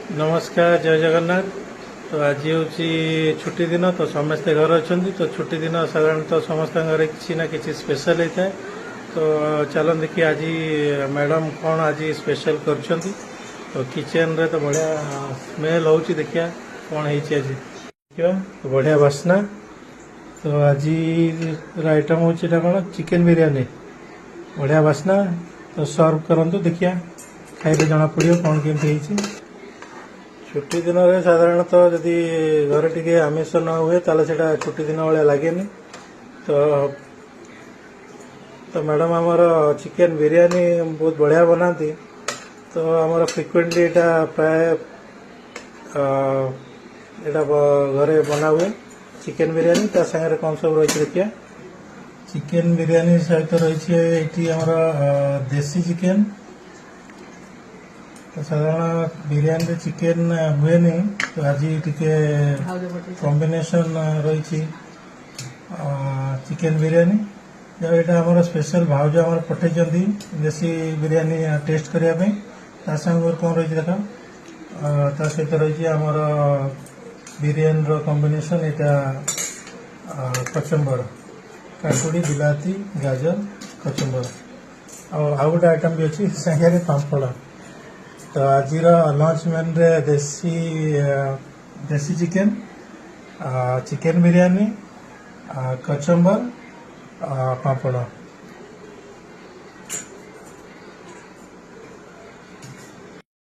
नमस्कार जय जगन्नाथ। तो आज हूँ छुट्टी दिन तो समस्ते घर अच्छा तो छुट्टी दिन साधारणतः समस्त घर किसी ना किसी स्पेशल होता है। तो चलो देखिए आज मैडम कौन आज स्पेशल कर तो किचन रे तो बढ़िया स्मेल हो देखिया कौन है आज देखा तो बढ़िया बास्ना। तो आज आइटम हूँ कौन चिकेन बिरयानी बढ़िया बास्ना। तो सर्व करंतु देखिया खाइले जना पड़ो कौन केमती छुट्टी दिन में साधारणतः जदि घर टे आमिष न हुए ताले सेटा छुट्टी दिन भाया लगे तो तो मैडम आमर चिकेन बिरयानी बहुत बढ़िया बनाती। तो आमर फ्रिक्वेंटली यहाँ प्राय घरे बना हुए चिकेन बिरयानी ता सागर कौन सब रही देखिए चिकेन बिरयानी सहित रही आमर देसी चिकेन। तो साधारण बिरयानी रे चिकेन हुए नहीं तो आज टिके कॉम्बिनेशन रही चिकेन बिरयानी जब यहाँ आम स्पेशल भाउज आम पठे देसी बिरयानी टेस्ट करने कौन रही देख सहित रही आमर बिरयानी रो कॉम्बिनेशन यहाँ कचुम्बर काकुड़ी बिलाती गाजर कचुम्बर आउ गोटे आइटम भी अच्छी सागे पापड़। तो आज लंच मेन रे देसी चिकेन चिकेन बिरयानी कचुम्बर पापड़।